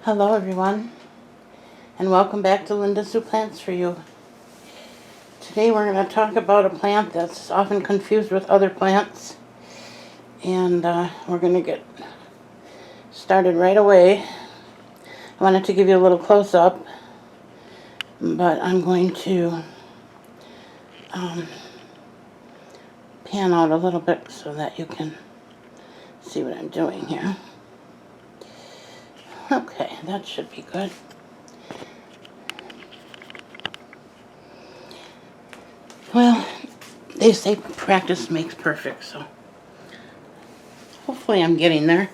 Hello everyone, and welcome back to Linda's Who Plants For You. Today we're going to talk about a plant that's often confused with other plants, and we're going to get started right away. I wanted to give you a little close-up, but I'm going to pan out a little bit so that you can see what I'm doing here. Okay, that should be good. Well, they say practice makes perfect, so hopefully I'm getting there.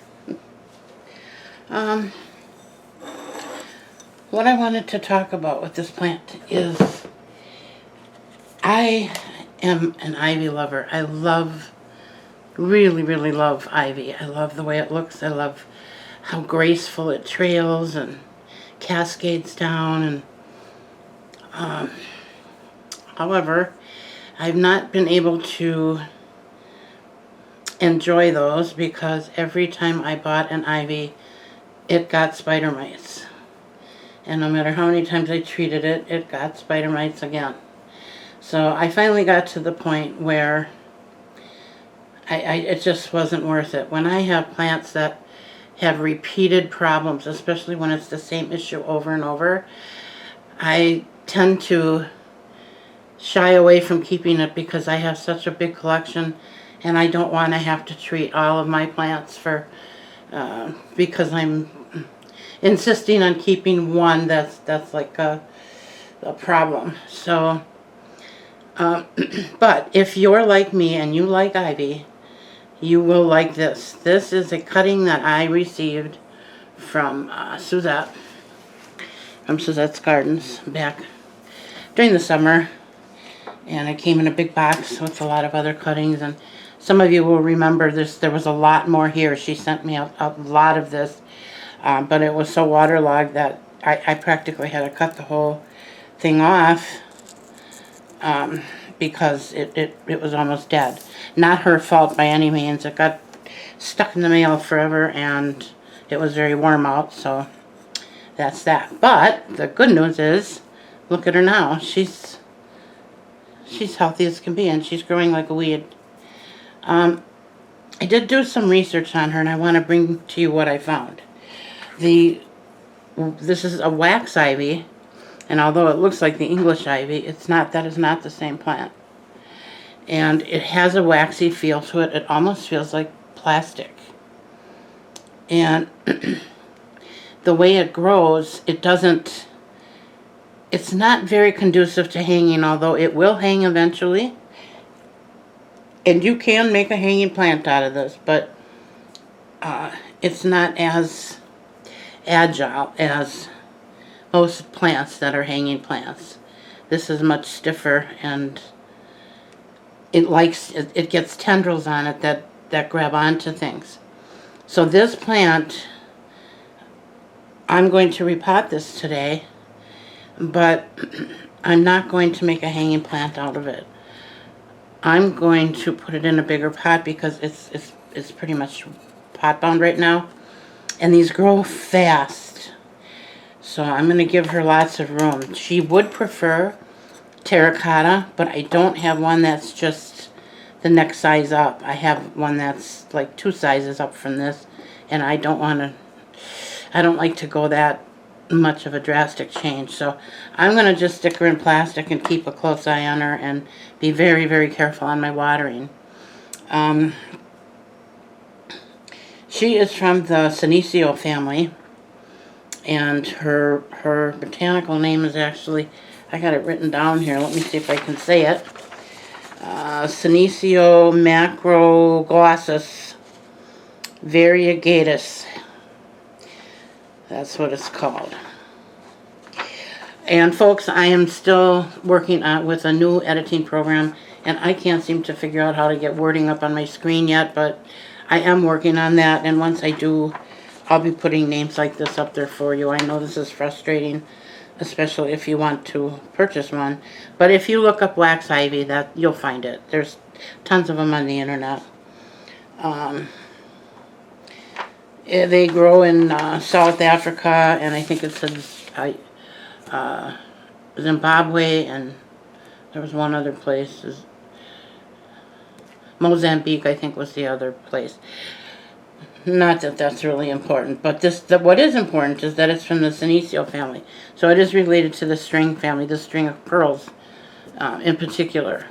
What I wanted to talk about with this plant is I am an ivy lover. I really love ivy. I love the way it looks. I love how graceful it trails and cascades down. And however, I've not been able to enjoy those because every time I bought an ivy, it got spider mites. And no matter how many times I treated it, it got spider mites again. So I finally got to the point where it just wasn't worth it. When I have plants that have repeated problems, especially when it's the same issue over and over, I tend to shy away from keeping it because I have such a big collection and I don't want to have to treat all of my plants for because I'm insisting on keeping one that's like a problem. So but if you're like me and you like ivy, you will like this. This is a cutting that I received from Suzette's Gardens back during the summer, and it came in a big box with a lot of other cuttings. And some of you will remember this. There was a lot more here. She sent me a lot of this, but it was so waterlogged that I practically had to cut the whole thing off because it was almost dead. Not her fault by any means. It got stuck in the mail forever and it was very warm out, so that's that. But the good news is, look at her now. She's healthy as can be and she's growing like a weed. I did do some research on her and I want to bring to you what I found. This is a wax ivy, and although it looks like the English ivy, it's not. That is not the same plant. And it has a waxy feel to it. It almost feels like plastic. And the way it grows, it's not very conducive to hanging, although it will hang eventually. And you can make a hanging plant out of this, but it's not as agile as most plants that are hanging plants. This is much stiffer, and it gets tendrils on it that grab onto things. So this plant, I'm going to repot this today, but I'm not going to make a hanging plant out of it. I'm going to put it in a bigger pot because it's pretty much pot bound right now, and these grow fast. So I'm going to give her lots of room. She would prefer terracotta, but I don't have one that's just the next size up. I have one that's like 2 sizes up from this, and I don't like to go that much of a drastic change. So I'm going to just stick her in plastic and keep a close eye on her and be very careful on my watering. She is from the Senecio family, and her botanical name is actually, I got it written down here. Let me see if I can say it. Senecio macroglossus variegatus. That's what it's called. And folks, I am still working with a new editing program, and I can't seem to figure out how to get wording up on my screen yet, but I am working on that, and once I do, I'll be putting names like this up there for you. I know this is frustrating, especially if you want to purchase one. But if you look up wax ivy, you'll find it. There's tons of them on the internet. They grow in South Africa, and I think it says Zimbabwe, and there was one other place. Mozambique, I think, was the other place. Not that that's really important, but what is important is that it's from the Senecio family. So it is related to the string family, the string of pearls in particular.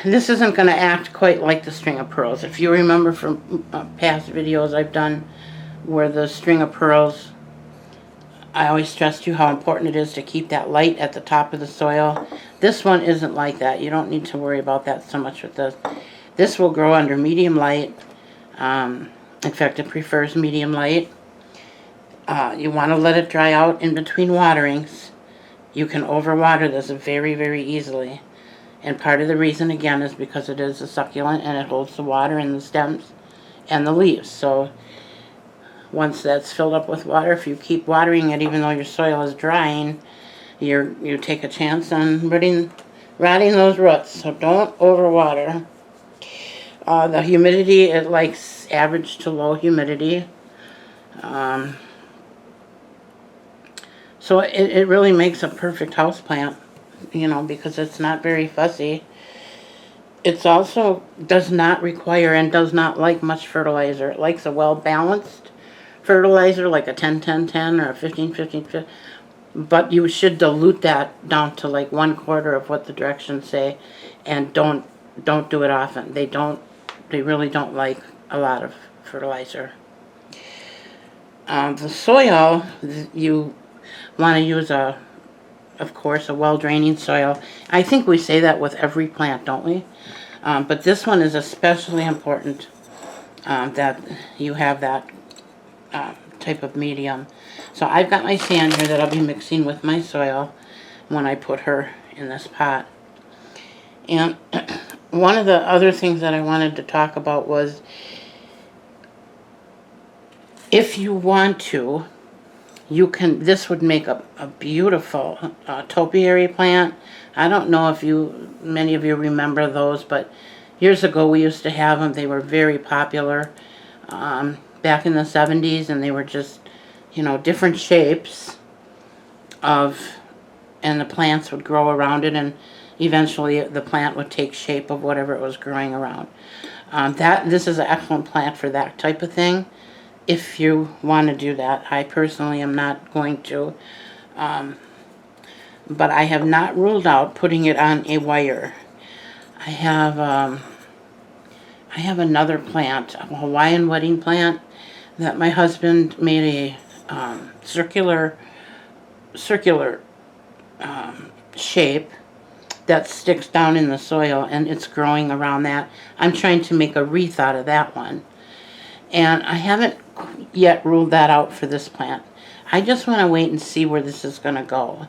This isn't going to act quite like the string of pearls. If you remember from past videos I've done where the string of pearls, I always stressed to you how important it is to keep that light at the top of the soil. This one isn't like that. You don't need to worry about that so much with this. This will grow under medium light. In fact, it prefers medium light. You want to let it dry out in between waterings. You can overwater this very, very easily. And part of the reason, again, is because it is a succulent and it holds the water in the stems and the leaves. So once that's filled up with water, if you keep watering it even though your soil is drying, you take a chance on rotting those roots. So don't overwater. The humidity, it likes average to low humidity. So it really makes a perfect house plant, you know, because it's not very fussy. It's also does not require and does not like much fertilizer. It likes a well-balanced fertilizer, like a 10-10-10 or a 15-15-15. But you should dilute that down to like 1/4 of what the directions say, and don't do it often. They really don't like a lot of fertilizer. The soil, you want to use of course, a well-draining soil. I think we say that with every plant, don't we? But this one is especially important that you have that type of medium. So I've got my sand here that I'll be mixing with my soil when I put her in this pot. And one of the other things that I wanted to talk about was, if you want to, this would make a beautiful topiary plant. I don't know if many of you remember those, but years ago we used to have them. They were very popular back in the 70s, and they were just, you know, different shapes and the plants would grow around it, and eventually the plant would take shape of whatever it was growing around. This is an excellent plant for that type of thing, if you want to do that. I personally am not going to, but I have not ruled out putting it on a wire. I have another plant, a Hawaiian wedding plant, that my husband made a circular shape that sticks down in the soil, and it's growing around that. I'm trying to make a wreath out of that one, and I haven't yet ruled that out for this plant. I just want to wait and see where this is going to go.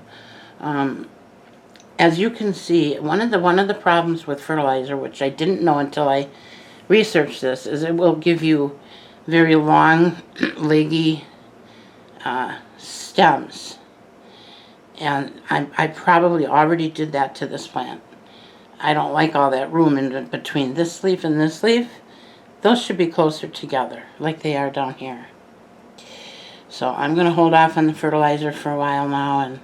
As you can see, one of the problems with fertilizer, which I didn't know until I researched this, is it will give you very long, leggy stems. And I probably already did that to this plant. I don't like all that room in between this leaf and this leaf. Those should be closer together, like they are down here. So I'm going to hold off on the fertilizer for a while now, and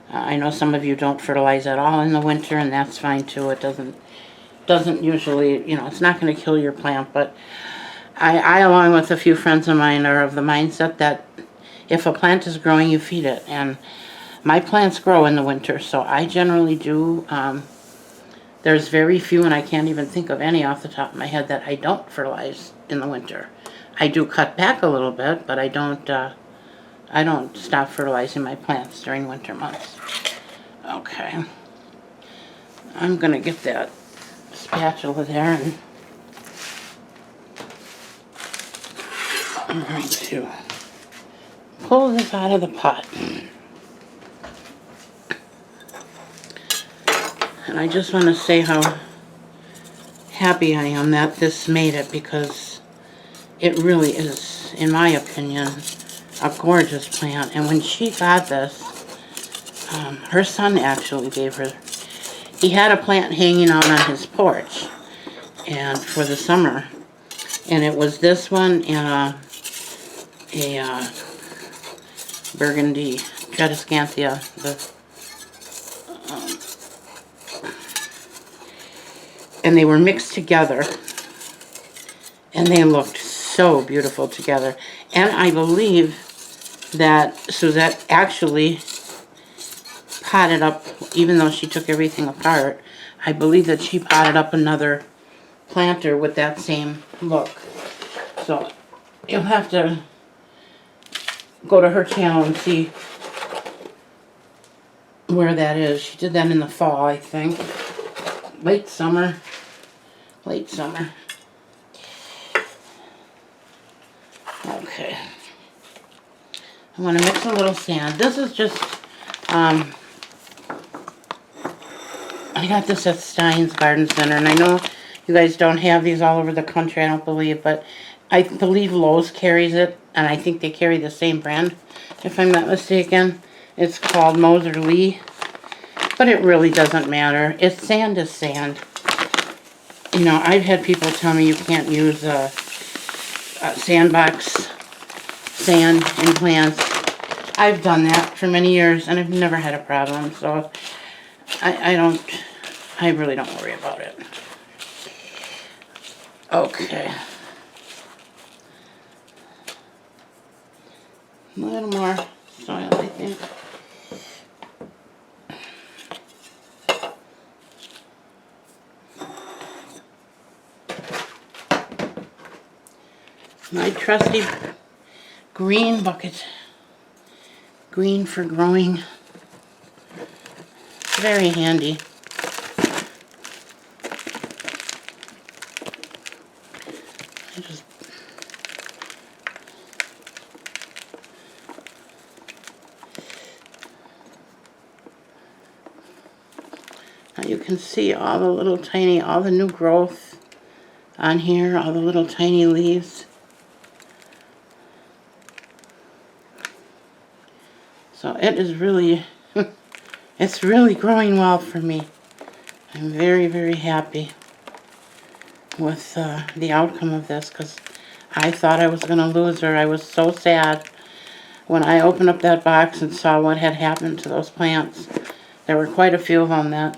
I know some of you don't fertilize at all in the winter, and that's fine too. It doesn't usually, you know, it's not going to kill your plant, but I, along with a few friends of mine, are of the mindset that if a plant is growing, you feed it. And my plants grow in the winter, so I generally do. There's very few, and I can't even think of any off the top of my head, that I don't fertilize in the winter. I do cut back a little bit, but I don't stop fertilizing my plants during winter months. Okay. I'm going to get that spatula there, and I'm going to pull this out of the pot. And I just want to say how happy I am that this made it, because it really is, in my opinion, a gorgeous plant. And when she got this, her son actually gave her, he had a plant hanging out on his porch, and for the summer, And it was this one and a burgundy Tradescantia. And they were mixed together. And they looked so beautiful together. And I believe that Suzette actually potted up, even though she took everything apart, I believe that she potted up another planter with that same look. So you'll have to go to her channel and see where that is. She did that in the fall, I think. Late summer. Late summer. Okay. I want to mix a little sand. This is just, I got this at Stein's Garden Center, and I know you guys don't have these all over the country, I don't believe, but I believe Lowe's carries it, and I think they carry the same brand, if I'm not mistaken. It's called Moser Lee, but it really doesn't matter. It's sand is sand. You know, I've had people tell me you can't use a sandbox sand in plants. I've done that for many years, and I've never had a problem, so I really don't worry about it. Okay. A little more soil, I think. My trusty green bucket. Green for growing. Very handy. Now you can see all the little tiny, all the new growth on here, all the little tiny leaves. So it is really, it's really growing well for me. I'm very, very happy with the outcome of this, because I thought I was going to lose her. I was so sad when I opened up that box and saw what had happened to those plants. There were quite a few of them that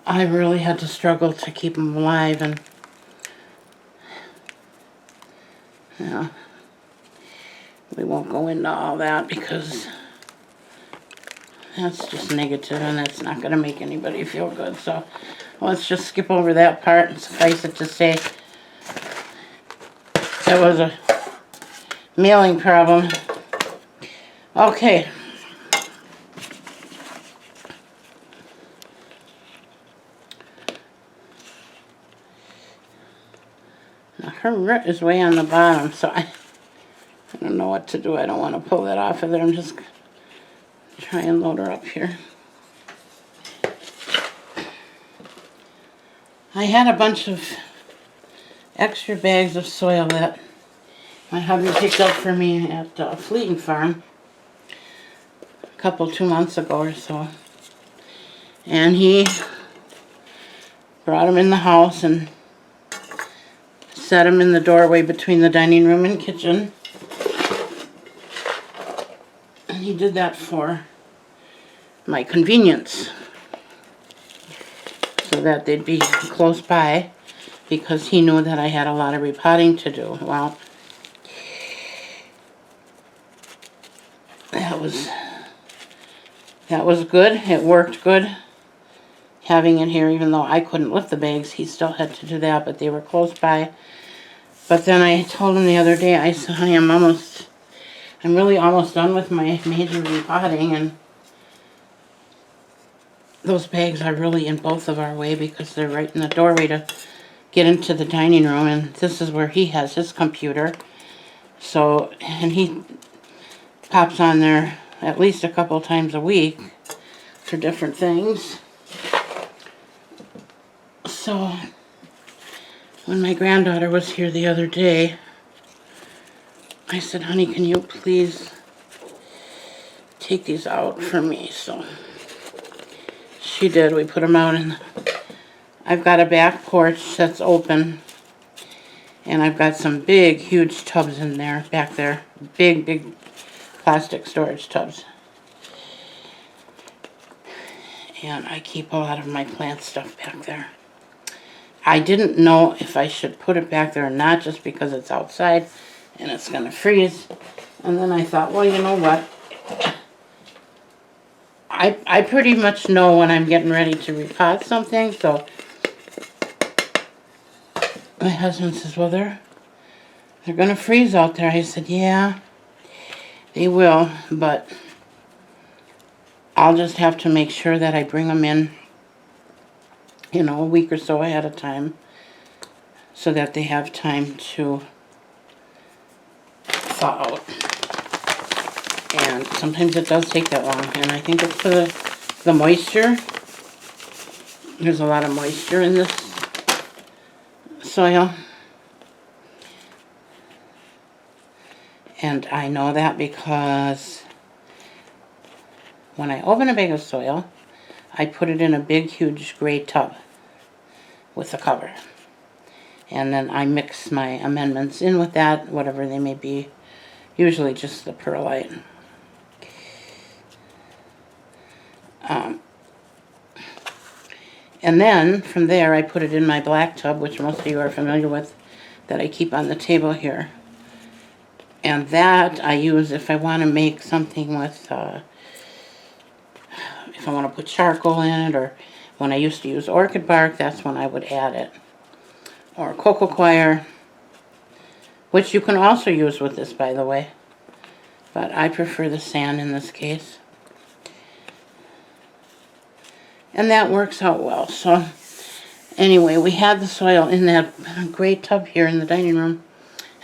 I really had to struggle to keep them alive, and yeah, we won't go into all that because that's just negative and that's not going to make anybody feel good. So let's just skip over that part and suffice it to say that was a mailing problem. Okay. Now her root is way on the bottom, so I don't know what to do. I don't want to pull that off of there. I'm just try and load her up here. I had a bunch of extra bags of soil that my hubby picked up for me at Fleeting Farm a 2 months ago or so. And he brought them in the house and set them in the doorway between the dining room and kitchen. And he did that for my convenience, so that they'd be close by, because he knew that I had a lot of repotting to do. Well, that was good. It worked good having it here, even though I couldn't lift the bags. He still had to do that, but they were close by. But then I told him the other day, I said, honey, I'm really almost done with my major repotting, and those bags are really in both of our way because they're right in the doorway to get into the dining room, and this is where he has his computer. So, and he pops on there at least a couple times a week for different things. So, when my granddaughter was here the other day, I said, honey, can you please take these out for me? So she did. We put them out, and I've got a back porch that's open, And I've got some big, huge tubs in there, back there. Big, big plastic storage tubs. And I keep a lot of my plant stuff back there. I didn't know if I should put it back there or not, just because it's outside and it's going to freeze. And then I thought, well, you know what? I pretty much know when I'm getting ready to repot something, so my husband says, well, they're going to freeze out there. I said, yeah, they will, but I'll just have to make sure that I bring them in, you know, a week or so ahead of time so that they have time to thaw out. And sometimes it does take that long, and I think it's the moisture. There's a lot of moisture in this soil. And I know that because when I open a bag of soil, I put it in a big, huge gray tub with a cover. And then I mix my amendments in with that, whatever they may be, usually just the perlite. And then from there I put it in my black tub, which most of you are familiar with, that I keep on the table here. And that I use if I want to make something with, if I want to put charcoal in it, or when I used to use orchid bark, that's when I would add it. Or cocoa coir, which you can also use with this, by the way. But I prefer the sand in this case. And that works out well. So anyway, we had the soil in that gray tub here in the dining room.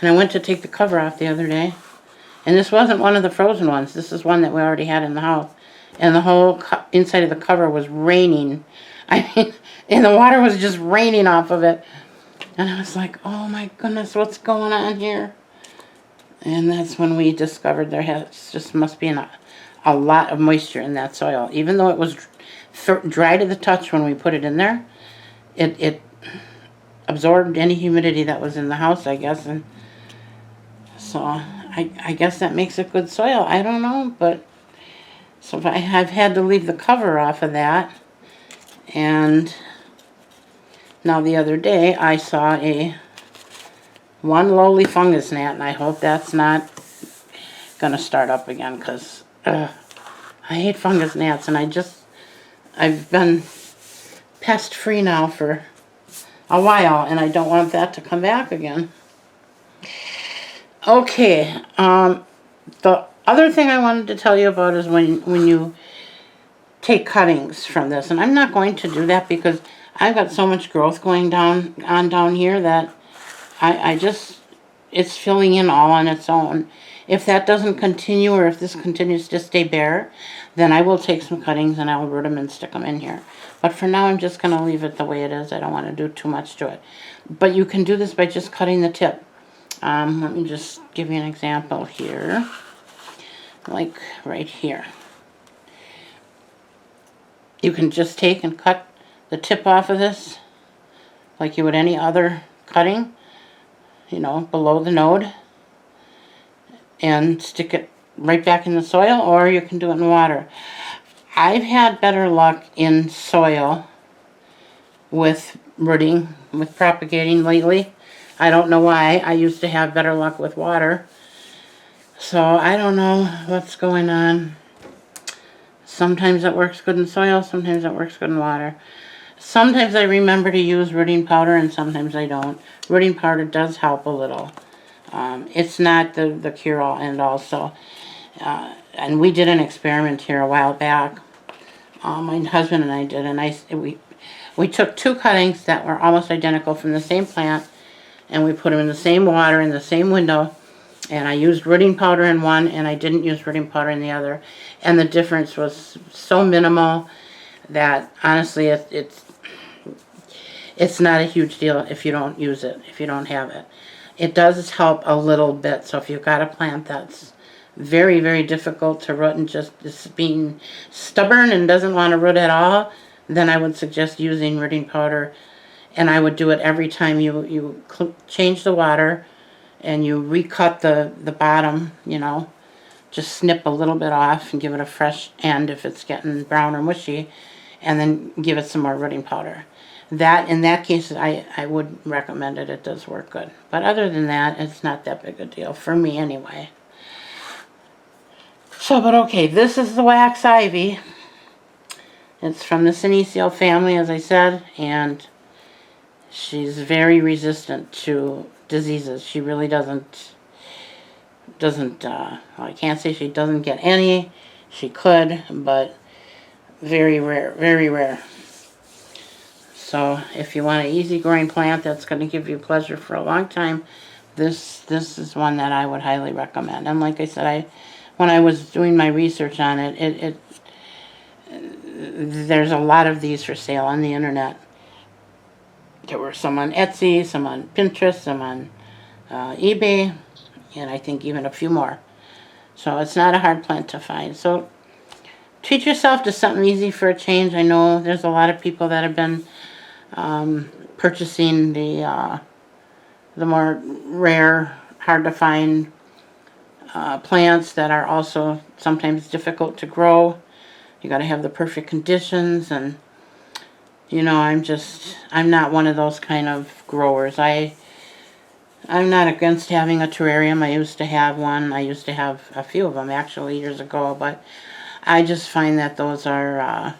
And I went to take the cover off the other day. And this wasn't one of the frozen ones. This is one that we already had in the house. And the whole inside of the cover was raining. I mean, and the water was just raining off of it. And I was like, oh my goodness, what's going on here? And that's when we discovered just must be a lot of moisture in that soil. Even though it was dry to the touch when we put it in there, it absorbed any humidity that was in the house, I guess. And so I guess that makes it good soil. I don't know, but so I've had to leave the cover off of that. And now the other day I saw one lowly fungus gnat, and I hope that's not going to start up again, because I hate fungus gnats, and I've been pest free now for a while, and I don't want that to come back again. Okay, the other thing I wanted to tell you about is when you take cuttings from this, and I'm not going to do that because I've got so much growth going down here that it's filling in all on its own. If that doesn't continue, or if this continues to stay bare, then I will take some cuttings and I'll root them and stick them in here. But for now, I'm just going to leave it the way it is. I don't want to do too much to it. But you can do this by just cutting the tip. Let me just give you an example here. Like right here. You can just take and cut the tip off of this like you would any other cutting, you know, below the node, and stick it right back in the soil, or you can do it in water. I've had better luck in soil with rooting, with propagating lately. I don't know why. I used to have better luck with water. So I don't know what's going on. Sometimes it works good in soil, sometimes it works good in water. Sometimes I remember to use rooting powder, and sometimes I don't. Rooting powder does help a little. It's not the cure-all and all. So, and we did an experiment here a while back. My husband and I did, and we took two cuttings that were almost identical from the same plant, and we put them in the same water in the same window. And I used rooting powder in one, and I didn't use rooting powder in the other. And the difference was so minimal that honestly, it's not a huge deal if you don't use it, if you don't have it. It does help a little bit. So if you've got a plant that's very, very difficult to root and just is being stubborn and doesn't want to root at all, then I would suggest using rooting powder. And I would do it every time you change the water and you recut the bottom, you know. Just snip a little bit off and give it a fresh end if it's getting brown or mushy, and then give it some more rooting powder. That, in that case, I would recommend it. It does work good. But other than that, it's not that big a deal, for me anyway. So, but okay, this is the wax ivy. It's from the Senecio family, as I said, and she's very resistant to diseases. She really doesn't, well, I can't say she doesn't get any. She could, but very rare, very rare. So if you want an easy-growing plant that's going to give you pleasure for a long time, this is one that I would highly recommend. And like I said, when I was doing my research on it, there's a lot of these for sale on the internet. There were some on Etsy, some on Pinterest, some on eBay, and I think even a few more. So it's not a hard plant to find. So treat yourself to something easy for a change. I know there's a lot of people that have been purchasing the more rare, hard to find plants that are also sometimes difficult to grow. You got to have the perfect conditions, and you know, I'm not one of those kind of growers. I'm not against having a terrarium. I used to have one. I used to have a few of them actually years ago, but I just find that those are,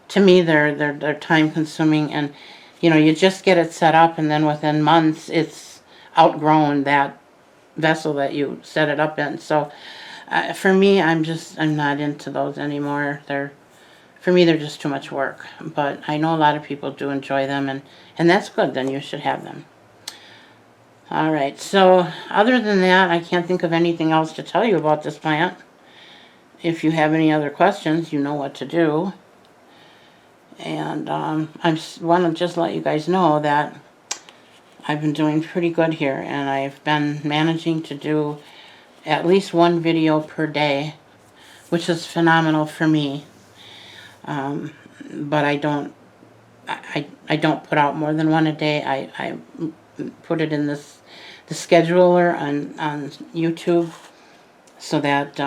to me, they're time consuming, and you know, you just get it set up and then within months it's outgrown that vessel that you set it up in. So for me, I'm not into those anymore. For me, they're just too much work. But I know a lot of people do enjoy them, and that's good. Then you should have them. All right, so other than that, I can't think of anything else to tell you about this plant. If you have any other questions, you know what to do. And I want to just let you guys know that I've been doing pretty good here, and I've been managing to do at least one video per day, which is phenomenal for me. But I don't put out more than one a day. I put it in the scheduler on YouTube, so that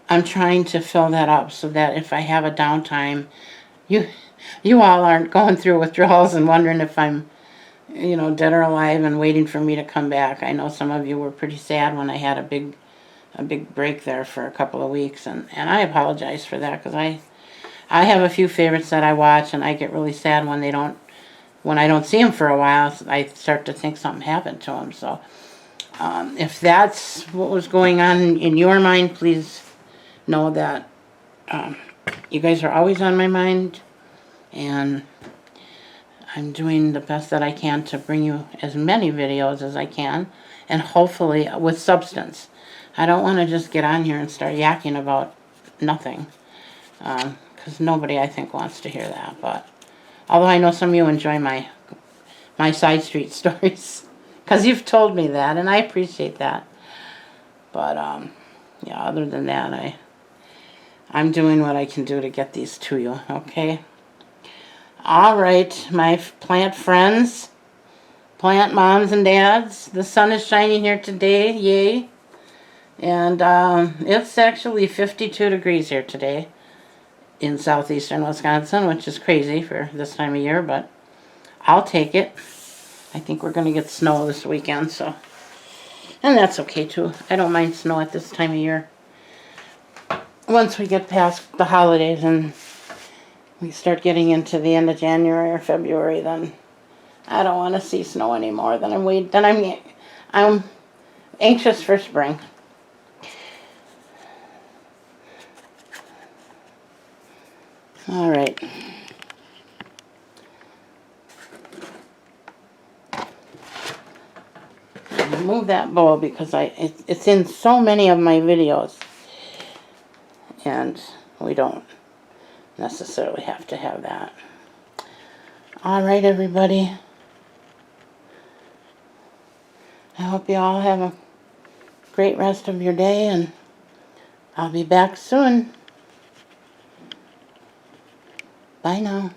I'm trying to fill that up so that if I have a downtime, you all aren't going through withdrawals and wondering if I'm, you know, dead or alive and waiting for me to come back. I know some of you were pretty sad when I had a big break there for a couple of weeks, and I apologize for that, because I have a few favorites that I watch, and I get really sad when I don't see them for a while. I start to think something happened to them. So if that's what was going on in your mind, please know that you guys are always on my mind, and I'm doing the best that I can to bring you as many videos as I can, and hopefully with substance. I don't want to just get on here and start yakking about nothing, because nobody, I think, wants to hear that. But although I know some of you enjoy my side street stories, because you've told me that, and I appreciate that. But yeah, other than that, I'm doing what I can do to get these to you. Okay. All right, my plant friends, plant moms and dads. The sun is shining here today. Yay. And it's actually 52 degrees here today in southeastern Wisconsin, which is crazy for this time of year, but I'll take it. I think we're going to get snow this weekend, so, and that's okay too. I don't mind snow at this time of year. Once we get past the holidays and we start getting into the end of January or February, then I don't want to see snow anymore. Then I'm anxious for spring. All right. Move that bowl because it's in so many of my videos, and we don't necessarily have to have that. All right, everybody. I hope you all have a great rest of your day, and I'll be back soon. Bye now.